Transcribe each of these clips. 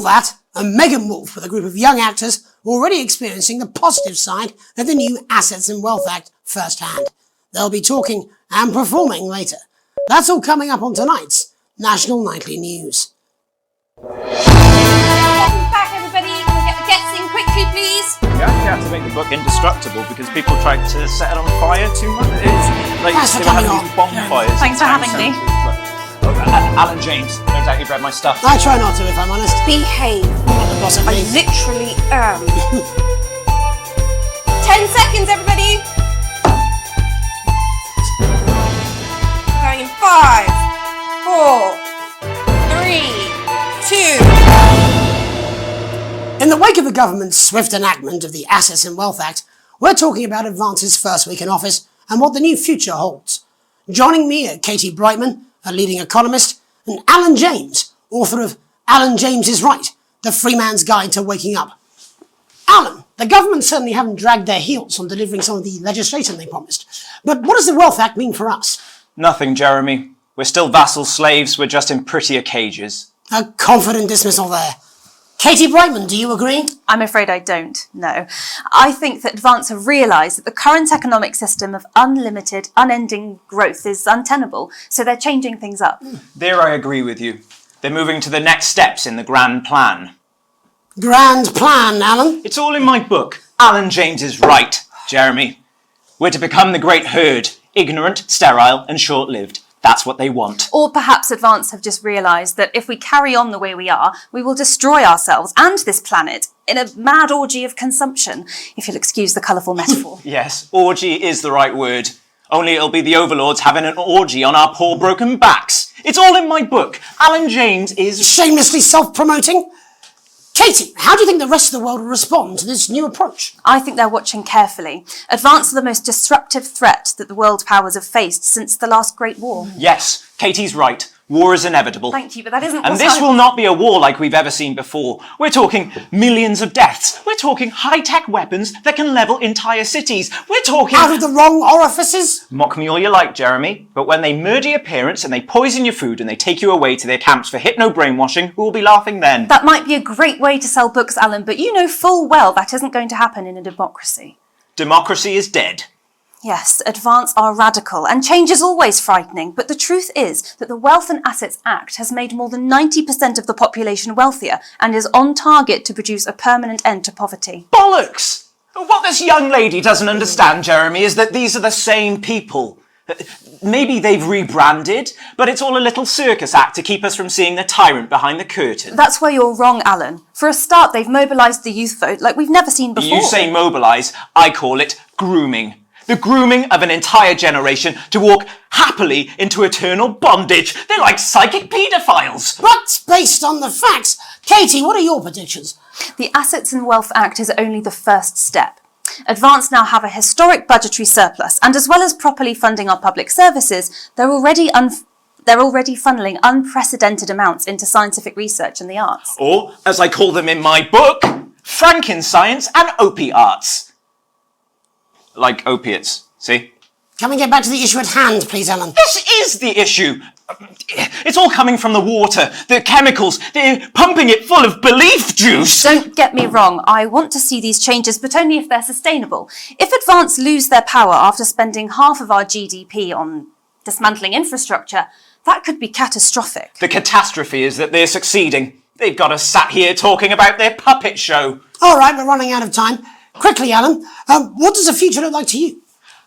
that, and Megan Wolf with a group of young actors already experiencing the positive side of the new Assets and Wealth Act firsthand. They'll be talking and performing later. That's all coming up on tonight's National Nightly News. Welcome back, everybody. Can we get the gets in quickly, please? You actually have to make the book indestructible because people tried to set it on fire too much. It's like Thanks for they were having coming these bonfires. Thanks for having me. Alan James, no doubt you've read my stuff. I try not to, if I'm honest. Behave. Not the boss of I me. literally am. 10 seconds, everybody. Going in 5, 4, 3, 2. In the wake of the government's swift enactment of the Assets and Wealth Act, we're talking about Advance's first week in office and what the new future holds. Joining me are Katie Brightman, a leading economist, and Alan James, author of Alan James is Right, The Free Man's Guide to Waking Up. Alan, the government certainly haven't dragged their heels on delivering some of the legislation they promised. But what does the Wealth Act mean for us? Nothing, Jeremy. We're still vassal slaves, we're just in prettier cages. A confident dismissal there. Katie Brightman, do you agree? I'm afraid I don't, no. I think that Advance have realised that the current economic system of unlimited, unending growth is untenable, so they're changing things up. There I agree with you. They're moving to the next steps in the grand plan. Grand plan, Alan. It's all in my book. Alan James is right, Jeremy. We're to become the great herd, ignorant, sterile and short-lived. That's what they want. Or perhaps Advance have just realised that if we carry on the way we are, we will destroy ourselves and this planet in a mad orgy of consumption, if you'll excuse the colourful metaphor. Yes, orgy is the right word. Only it'll be the overlords having an orgy on our poor broken backs. It's all in my book. Alan James is... Shamelessly self-promoting? Katie, how do you think the rest of the world will respond to this new approach? I think they're watching carefully. Advance are the most disruptive threat that the world powers have faced since the last Great War. Yes, Katie's right. War is inevitable. Thank you, but that isn't And what this I- will not be a war like we've ever seen before. We're talking millions of deaths. We're talking high-tech weapons that can level entire cities. We're talking... Out of the wrong orifices? Mock me all you like, Jeremy, but when they murder your parents and they poison your food and they take you away to their camps for hypno-brainwashing, who will be laughing then? That might be a great way to sell books, Alan, but you know full well that isn't going to happen in a democracy. Democracy is dead. Yes, Advance are radical, and change is always frightening, but the truth is that the Wealth and Assets Act has made more than 90% of the population wealthier and is on target to produce a permanent end to poverty. Bollocks! What this young lady doesn't understand, Jeremy, is that these are the same people. Maybe they've rebranded, but it's all a little circus act to keep us from seeing the tyrant behind the curtain. That's where you're wrong, Alan. For a start, they've mobilised the youth vote like we've never seen before. You say mobilise, I call it grooming. The grooming of an entire generation to walk happily into eternal bondage. They're like psychic paedophiles. But based on the facts, Katie, what are your predictions? The Assets and Wealth Act is only the first step. Advance now have a historic budgetary surplus, and as well as properly funding our public services, they're already funneling unprecedented amounts into scientific research and the arts. Or, as I call them in my book, Frankenscience and opiarts. Like opiates, see? Can we get back to the issue at hand, please, Alan? This is the issue. It's all coming from the water, the chemicals. They're pumping it full of belief juice. Don't get me wrong, I want to see these changes, but only if they're sustainable. If Advance lose their power after spending half of our GDP on dismantling infrastructure, that could be catastrophic. The catastrophe is that they're succeeding. They've got us sat here talking about their puppet show. All right, we're running out of time. Quickly, Alan, what does the future look like to you?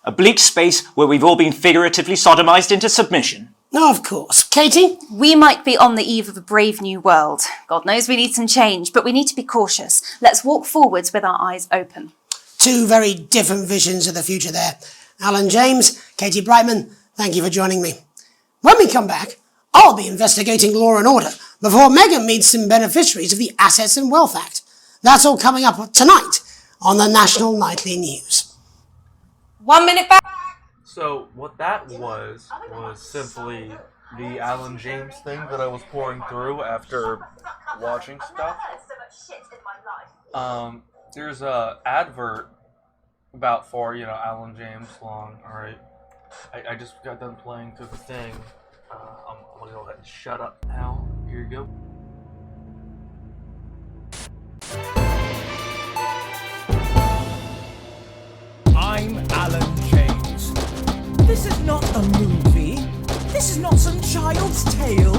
A bleak space where we've all been figuratively sodomized into submission. No, of course. Katie? We might be on the eve of a brave new world. God knows we need some change, but we need to be cautious. Let's walk forwards with our eyes open. Two very different visions of the future there. Alan James, Katie Brightman, thank you for joining me. When we come back, I'll be investigating law and order before Megan meets some beneficiaries of the Assets and Wealth Act. That's all coming up tonight on the National Nightly News. 1 minute back. So what that was simply the Alan James thing that I was pouring through after watching stuff. There's a advert about Alan James long. All right, I just got done playing through the thing. I'm gonna go ahead and shut up now. Here you go. This is not a movie. This is not some child's tale.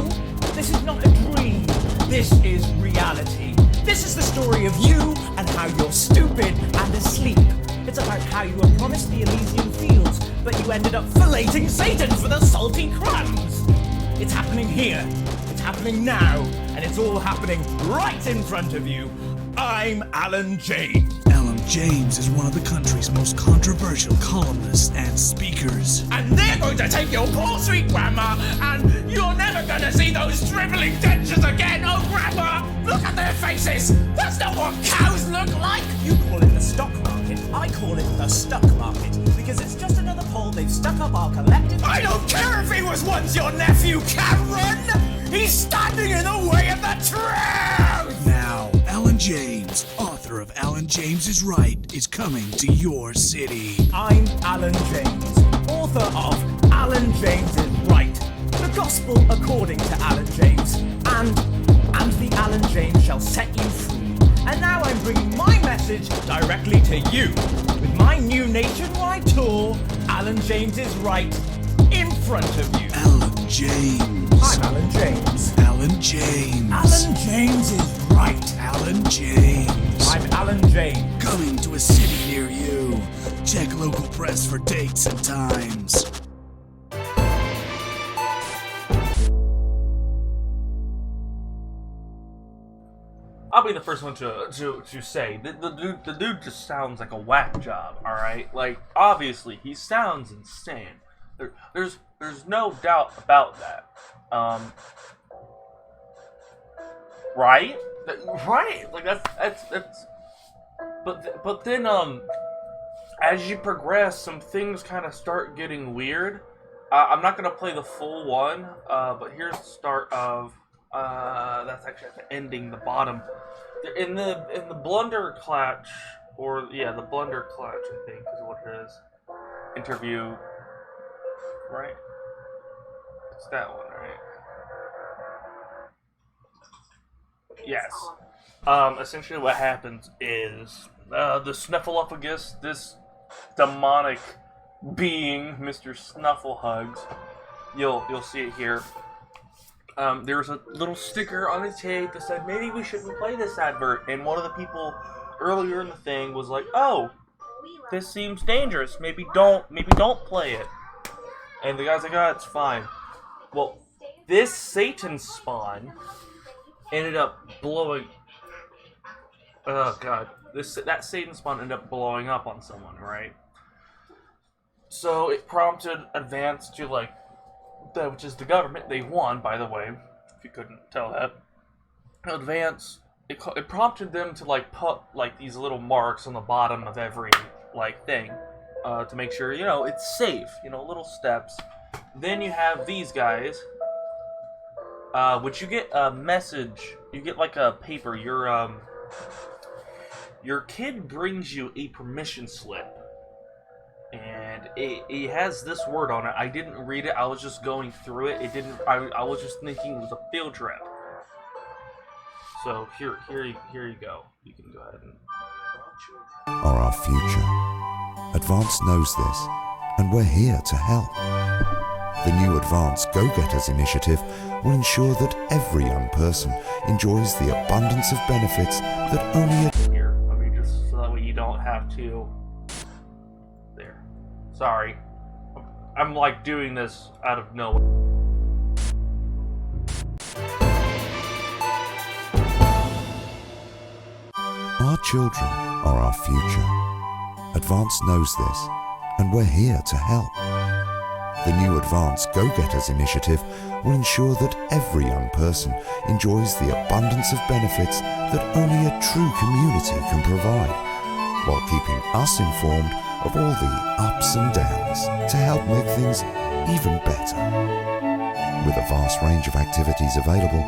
This is not a dream. This is reality. This is the story of you and how you're stupid and asleep. It's about how you were promised the Elysian fields, but you ended up filleting Satan for the salty crumbs. It's happening here. It's happening now. And it's all happening right in front of you. I'm Alan James. Alan James is one of the country's most controversial columnists and speakers. And they're going to take your poor sweet grandma, and you're never going to see those dribbling dentures again. Oh, grandma, look at their faces. That's not what cows look like. You call it the stock market. I call it the stuck market, because it's just another pole they've stuck up our collective... I don't care if he was once your nephew, Cameron. He's standing in the way of the truth. Now, Alan James, author of Alan James is Right, is coming to your city. I'm Alan James, author of Alan James is Right, the gospel according to Alan James, and the Alan James shall set you free. And now I'm bringing my message directly to you. With my new nationwide tour, Alan James is Right, in front of you. Alan James. I'm Alan James. Alan James. Alan James is Right. Alan James. I'm Alan James. Coming to a city near you. Check local press for dates and times. I'll be the first one to say the dude just sounds like a whack job. All right, like obviously he sounds insane. There's no doubt about that. Right? Right? Like that's. But then as you progress, some things kind of start getting weird. I'm not gonna play the full one, but here's the start of. That's actually at the ending, the bottom. In the Blunder Clutch, the Blunder Clutch, I think is what it is. Interview, right? It's that one, right? Yes. Essentially what happens is, the Snuffleupagus, this demonic being, Mr. Snufflehugs, you'll see it here. There was a little sticker on the tape that said, maybe we shouldn't play this advert, and one of the people earlier in the thing was like, oh, this seems dangerous, maybe don't play it. And the guy's like, oh, it's fine. Well, this Satan spawn ended up blowing... Oh, God. That Satan spawn ended up blowing up on someone, right? So it prompted Advance to, like, which is the government. They won, by the way, if you couldn't tell that. Advance, it prompted them to, like, put, like, these little marks on the bottom of every, like, thing, to make sure, you know, it's safe, you know, little steps. Then you have these guys, which you get a message, you get, like, a paper, your kid brings you a permission slip. And it has this word on it. I didn't read it. I was just going through it. It didn't. I was just thinking it was a field trip. So here you go. You can go ahead and. Are our future. Advance knows this, and we're here to help. The new Advance Go-Getters initiative will ensure that every young person enjoys the abundance of benefits that only a... Here, let me just so that way you don't have to. Sorry. I'm like doing this out of nowhere. Our children are our future. Advance knows this, and we're here to help. The new Advance Go-Getters initiative will ensure that every young person enjoys the abundance of benefits that only a true community can provide, while keeping us informed of all the ups and downs to help make things even better. With a vast range of activities available,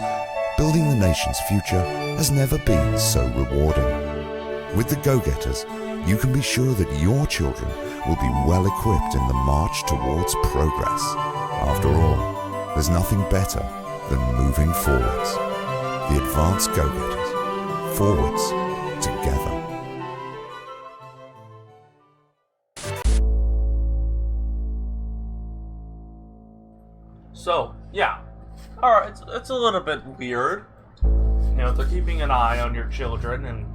building the nation's future has never been so rewarding. With the Go-Getters, you can be sure that your children will be well equipped in the march towards progress. After all, there's nothing better than moving forwards. The Advanced Go-Getters. Forwards, together. So, yeah. Alright, it's a little bit weird. You know, they're keeping an eye on your children and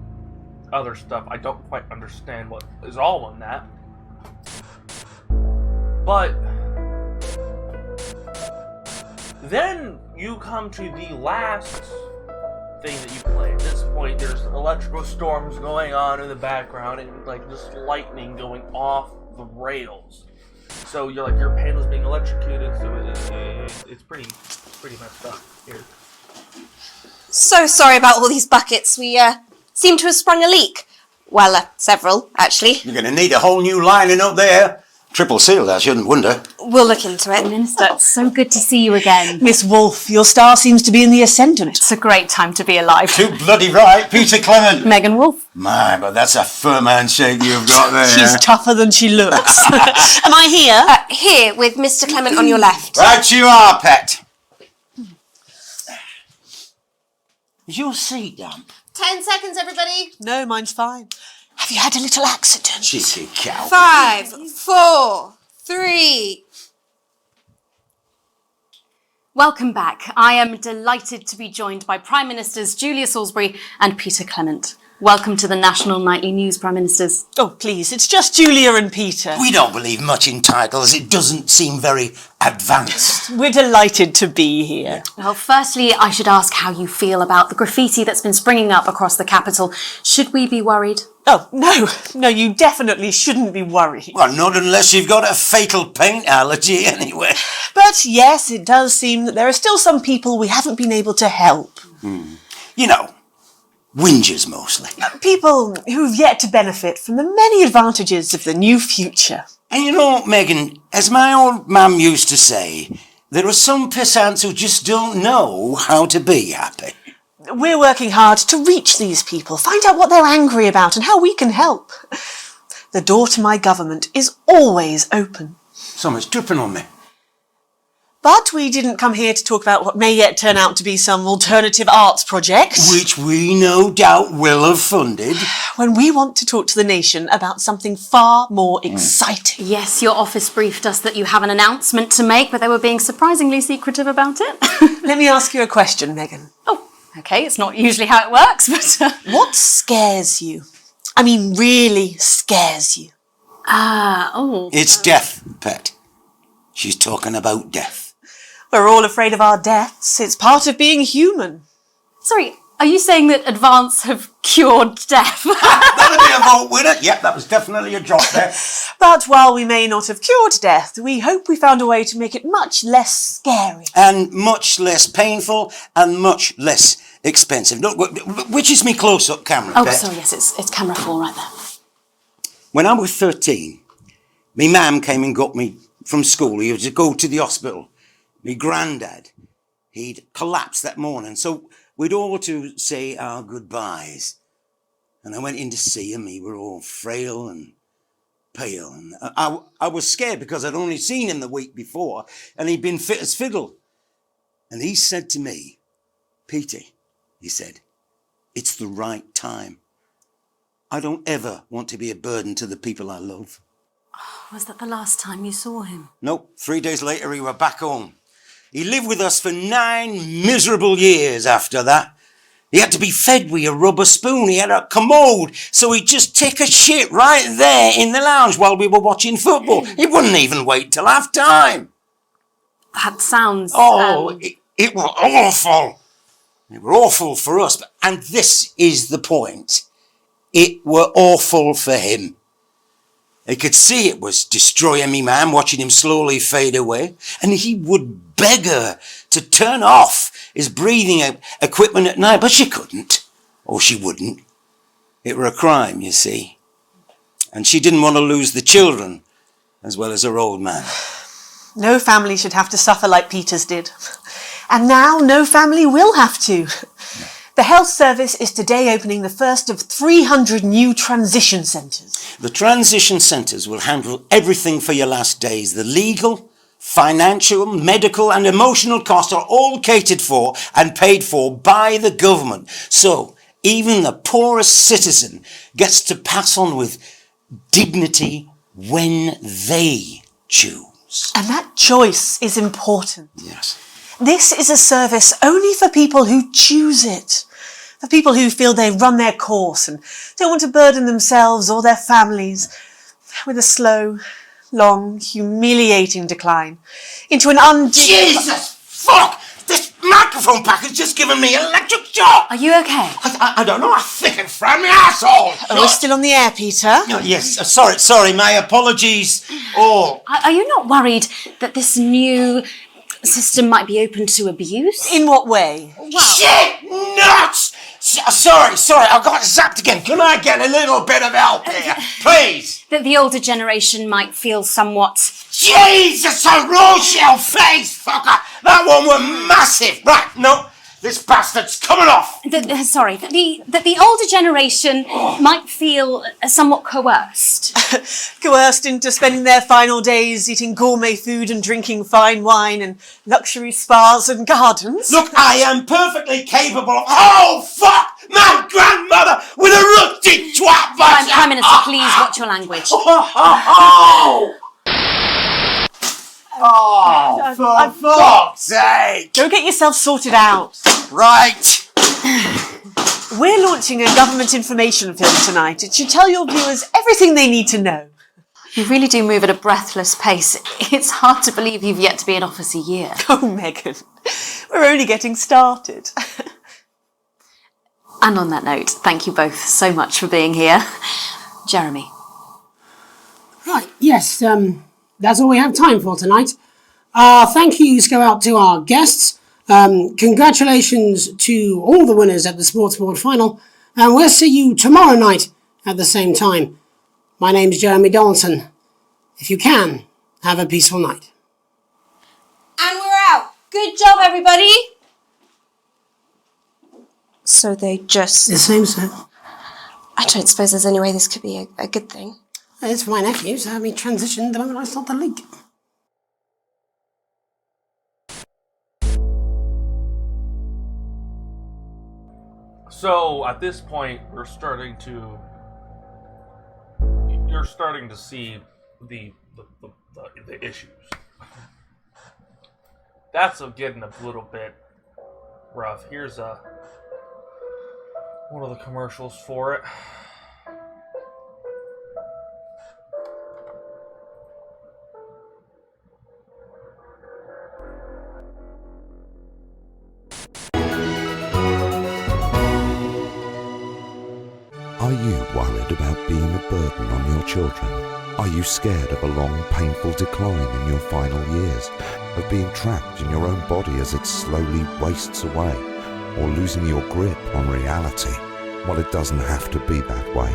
other stuff. I don't quite understand what is all in that. But then you come to the last thing that you play. At this point, there's electrical storms going on in the background and like just lightning going off the rails. So you're like your panel's being electrocuted. So it's pretty messed up here. So sorry about all these buckets. We seem to have sprung a leak. Well, several, actually. You're going to need a whole new lining up there. Triple sealed, I shouldn't wonder. We'll look into it. Minister, it's so good to see you again. Miss Wolfe, your star seems to be in the ascendant. It's a great time to be alive. Too bloody right, Peter Clement. Megan Wolfe. My, but that's a firm handshake you've got there. She's tougher than she looks. Am I here? Here, with Mr. Clement on your left. Right you are, pet. Is your seat damp? 10 seconds, everybody. No, mine's fine. Have you had a little accident? Cheeky cow. 5, 4, 3. Welcome back. I am delighted to be joined by Prime Ministers Julia Salisbury and Peter Clement. Welcome to the National Nightly News, Prime Ministers. Oh, please, it's just Julia and Peter. We don't believe much in titles. It doesn't seem very advanced. We're delighted to be here. Well, firstly, I should ask how you feel about the graffiti that's been springing up across the capital. Should we be worried? Oh, no, you definitely shouldn't be worried. Well, not unless you've got a fatal paint allergy anyway. But yes, it does seem that there are still some people we haven't been able to help. You know, whingers mostly. People who've yet to benefit from the many advantages of the new future. And you know, Megan, as my old mum used to say, there are some pissants who just don't know how to be happy. We're working hard to reach these people, find out what they're angry about and how we can help. The door to my government is always open. Someone's tripping on me. But we didn't come here to talk about what may yet turn out to be some alternative arts project. Which we no doubt will have funded. When we want to talk to the nation about something far more exciting. Yes, your office briefed us that you have an announcement to make, but they were being surprisingly secretive about it. Let me ask you a question, Megan. Oh, okay, it's not usually how it works, but... What scares you? I mean, really scares you? It's death, pet. She's talking about death. We're all afraid of our deaths. It's part of being human. Sorry, are you saying that Advance have cured death? That'll be a vote winner. Yep, that was definitely a drop there. But while we may not have cured death, we hope we found a way to make it much less scary. And much less painful and much less expensive. Look, which is me close-up camera, Oh, pet? sorry, yes, it's camera 4 right there. When I was 13, me mam came and got me from school. He was to go to the hospital. Me granddad, he'd collapsed that morning, so we'd all to say our goodbyes. And I went in to see him. He were all frail and pale. And I was scared because I'd only seen him the week before, and he'd been fit as fiddle. And he said to me, Peter, he said, it's the right time. I don't ever want to be a burden to the people I love. Was that the last time you saw him? Nope, 3 days later he were back home. He lived with us for 9 miserable years after that. He had to be fed with a rubber spoon. He had a commode, so he'd just take a shit right there in the lounge while we were watching football. He wouldn't even wait till half time. That sounds... It was awful. It were awful for us, and this is the point. It were awful for him. He could see it was destroying me man, watching him slowly fade away, and he would beg her to turn off his breathing equipment at night, but she couldn't, or she wouldn't. It were a crime, you see. And she didn't want to lose the children, as well as her old man. No family should have to suffer like Peter's did. And now no family will have to. The health service is today opening the first of 300 new transition centres. The transition centres will handle everything for your last days. The legal, financial, medical and emotional costs are all catered for and paid for by the government. So even the poorest citizen gets to pass on with dignity when they choose. choice. And that choice is important. Yes. This is a service only for people who choose it. For people who feel they've run their course and don't want to burden themselves or their families with a slow, long, humiliating decline into an Jesus! Fuck! This microphone pack has just given me electric shock! Are you okay? I don't know, I think it from my asshole! Oh, we're still on the air, Peter. Oh, yes, sorry, my apologies all. Are you not worried that this new system might be open to abuse? In what way? Shit! Nuts! Sorry, I got zapped again. Can I get a little bit of help here, please? That the older generation might feel somewhat... Jesus, a Rochelle face, fucker! That one were massive! Right, no, this bastard's coming off! that the older generation might feel somewhat coerced. Coerced into spending their final days eating gourmet food and drinking fine wine and luxury spas and gardens. Look, I am perfectly capable of... Oh, fuck! My grandmother with a rusty twat bastard! Prime Minister, please watch your language. Oh, for fuck's sake! Go get yourself sorted out. Right. We're launching a government information film tonight. It should tell your viewers everything they need to know. You really do move at a breathless pace. It's hard to believe you've yet to be in office a year. Oh, Megan, we're only getting started. And on that note, thank you both so much for being here. Jeremy. Right, yes, that's all we have time for tonight. Thank yous go out to our guests. Congratulations to all the winners at the Sports Board Final. And we'll see you tomorrow night at the same time. My name's Jeremy Donaldson. If you can, have a peaceful night. And we're out. Good job, everybody. So they just... The same, sir. I don't suppose there's any way this could be a good thing. It's for my nephew, so we transitioned the moment I saw the leak. So at this point, you're starting to see the issues. That's getting a little bit rough. Here's one of the commercials for it. Are you worried about being a burden on your children? Are you scared of a long, painful decline in your final years? Of being trapped in your own body as it slowly wastes away? Or losing your grip on reality? Well, it doesn't have to be that way.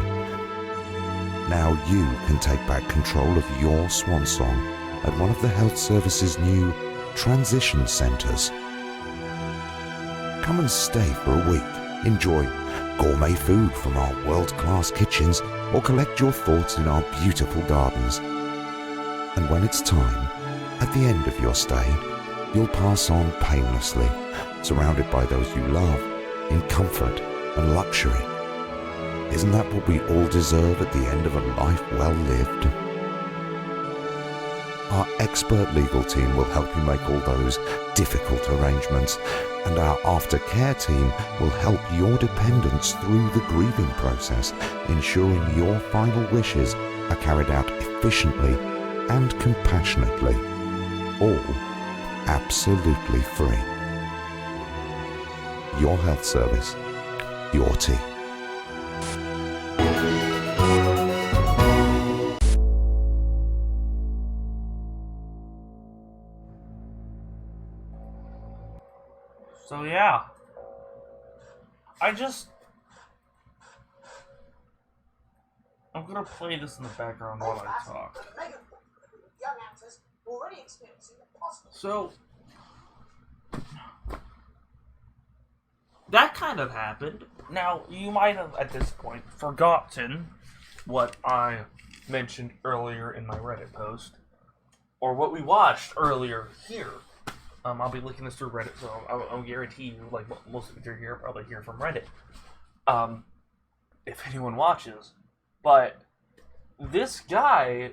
Now you can take back control of your swan song at one of the Health Service's new transition centres. Come and stay for a week. Enjoy gourmet food from our world-class kitchens, or collect your thoughts in our beautiful gardens. And when it's time, at the end of your stay, you'll pass on painlessly, surrounded by those you love, in comfort and luxury. Isn't that what we all deserve at the end of a life well lived? Our expert legal team will help you make all those difficult arrangements, and our aftercare team will help your dependents through the grieving process, ensuring your final wishes are carried out efficiently and compassionately, all absolutely free. Your health service, your team. So yeah, I'm gonna play this in the background while I talk. So that kind of happened. Now, you might have at this point forgotten what I mentioned earlier in my Reddit post, or what we watched earlier here. I'll be linking this through Reddit, so I'll guarantee you, like most of you here, probably hear from Reddit. If anyone watches. But this guy,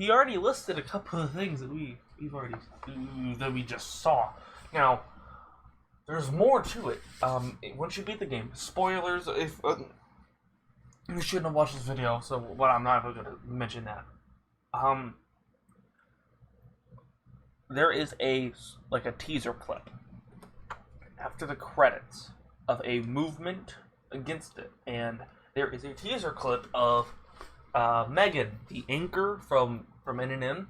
he already listed a couple of things that we just saw. Now, there's more to it. Once you beat the game, spoilers. If you shouldn't have watched this video, so I'm not going to mention that. There is a teaser clip after the credits of a movement against it, and there is a teaser clip of Megan, the anchor from NNN,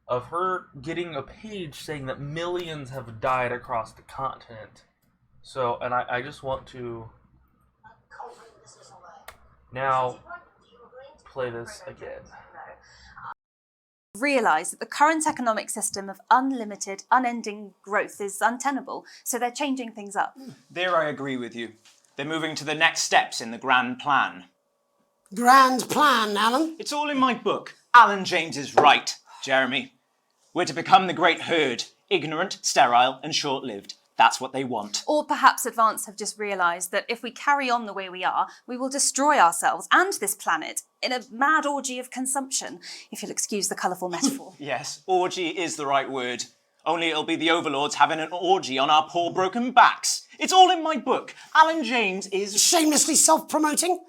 of her getting a page saying that millions have died across the continent. So, and I just want to now play this again. Realise that the current economic system of unlimited, unending growth is untenable, so they're changing things up. There I agree with you. They're moving to the next steps in the grand plan. Grand plan, Alan? It's all in my book. Alan James is right, Jeremy. We're to become the great herd, ignorant, sterile, and short-lived. That's what they want. Or perhaps Advance have just realised that if we carry on the way we are, we will destroy ourselves and this planet in a mad orgy of consumption, if you'll excuse the colourful metaphor. Yes, orgy is the right word. Only it'll be the overlords having an orgy on our poor broken backs. It's all in my book. Alan James is... Shamelessly self-promoting?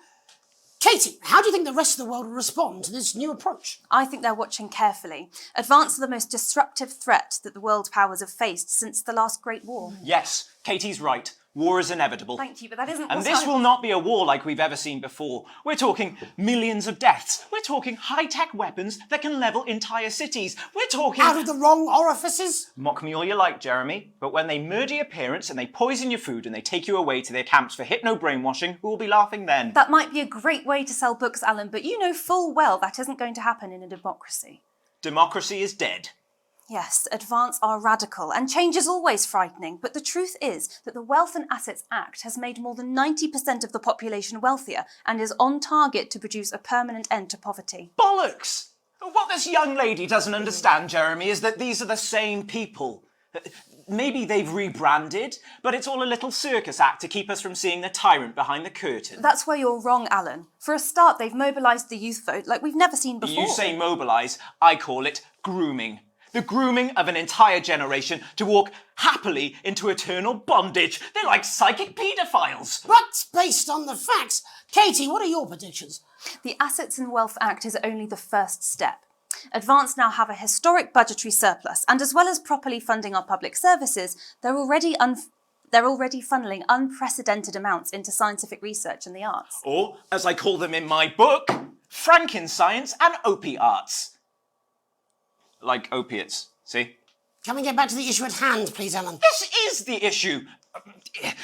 Katie, how do you think the rest of the world will respond to this new approach? I think they're watching carefully. Advance are the most disruptive threat that the world powers have faced since the last Great War. Yes, Katie's right. War is inevitable. Thank you, but that isn't And what this will not be a war like we've ever seen before. We're talking millions of deaths. We're talking high-tech weapons that can level entire cities. We're talking... Out of the wrong orifices? Mock me all you like, Jeremy, but when they murder your parents and they poison your food and they take you away to their camps for hypno-brainwashing, who will be laughing then? That might be a great way to sell books, Alan, but you know full well that isn't going to happen in a democracy. Democracy is dead. Yes, Advance are radical, and change is always frightening, but the truth is that the Wealth and Assets Act has made more than 90% of the population wealthier and is on target to produce a permanent end to poverty. Bollocks! What this young lady doesn't understand, Jeremy, is that these are the same people. Maybe they've rebranded, but it's all a little circus act to keep us from seeing the tyrant behind the curtain. That's where you're wrong, Alan. For a start, they've mobilised the youth vote like we've never seen before. You say mobilise, I call it grooming. The grooming of an entire generation to walk happily into eternal bondage. They're like psychic paedophiles. But based on the facts, Katie, what are your predictions? The Assets and Wealth Act is only the first step. Advance now have a historic budgetary surplus, and as well as properly funding our public services, they're already funneling unprecedented amounts into scientific research and the arts. Or, as I call them in my book, Frankenscience and opiates. Like opiates, see? Can we get back to the issue at hand, please, Alan? This is the issue.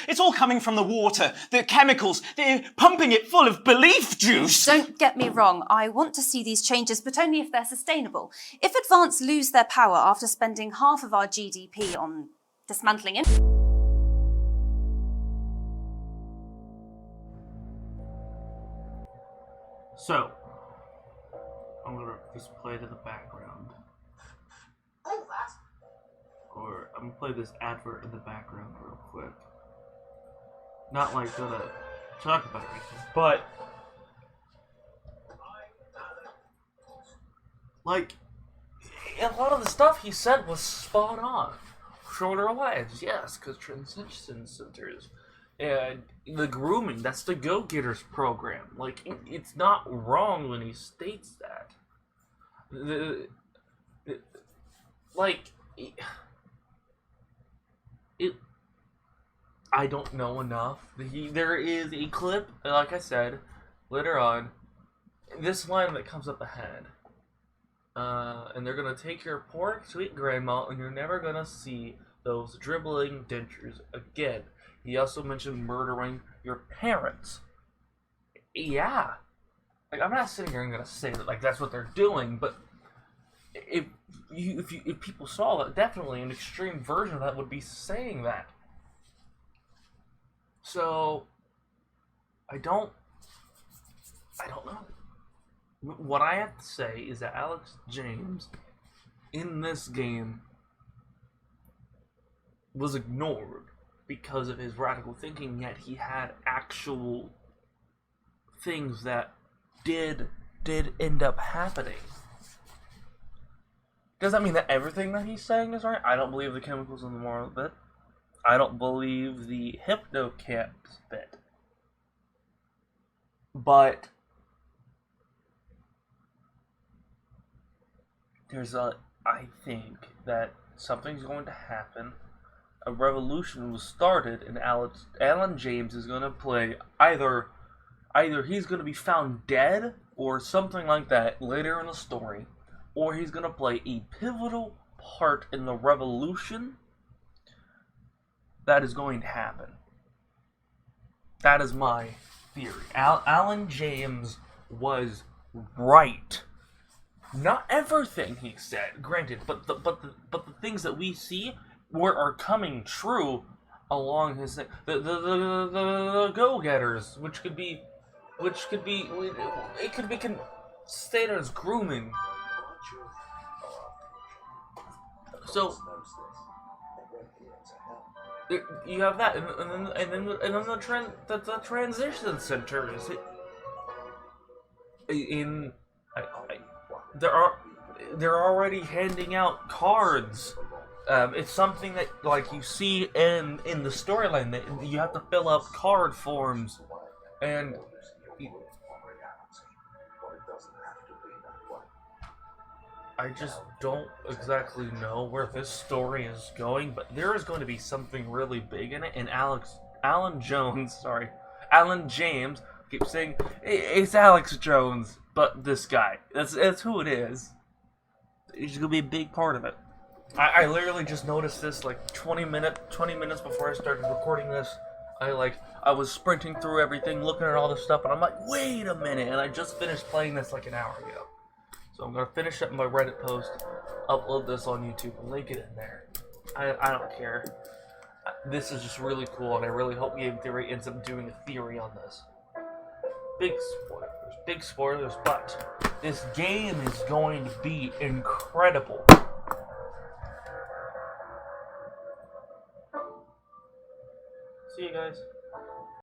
It's all coming from the water, the chemicals. They're pumping it full of belief juice. Don't get me wrong, I want to see these changes, but only if they're sustainable. If Advance lose their power after spending half of our GDP on dismantling it... So, I'm going to just play it in the background. Or I'm gonna play this advert in the background real quick. Not like gonna talk about anything, but like a lot of the stuff he said was spot on. Shorter lives, yes, because transition centers and the grooming, that's the Go-Getters program. Like it's not wrong when he states that. I don't know enough. There is a clip, like I said, later on, this line that comes up ahead. And they're gonna take your poor sweet grandma and you're never gonna see those dribbling dentures again. He also mentioned murdering your parents. Yeah. Like, I'm not sitting here and gonna say that like that's what they're doing, but if people saw that, definitely an extreme version of that would be saying that. So I don't know. What I have to say is that Alex James in this game was ignored because of his radical thinking, yet he had actual things that did end up happening. Does that mean that everything that he's saying is right? I don't believe the chemicals in the moral bit. I don't believe the hypnocamps bit. But I think that something's going to happen. A revolution was started, and Alan James is going to play either he's going to be found dead or something like that later in the story, or he's going to play a pivotal part in the revolution that is going to happen. That is my theory. Alan James was right. Not everything he said, granted, but the things that we see are coming true along his thing. The go-getters, which could be stated as grooming. So you have that, and then the transition center is in. They're already handing out cards. It's something that, like, you see in the storyline, that you have to fill out card forms, and I just don't exactly know where this story is going, but there is going to be something really big in it, and Alan James keeps saying, it's Alex Jones, but this guy. That's who it is. He's going to be a big part of it. I literally just noticed this like 20 minutes before I started recording this. I was sprinting through everything, looking at all this stuff, and I'm like, wait a minute, and I just finished playing this like an hour ago. So I'm going to finish up my Reddit post, upload this on YouTube, and link it in there. I don't care. This is just really cool, and I really hope Game Theory ends up doing a theory on this. Big spoilers, but this game is going to be incredible. See you guys.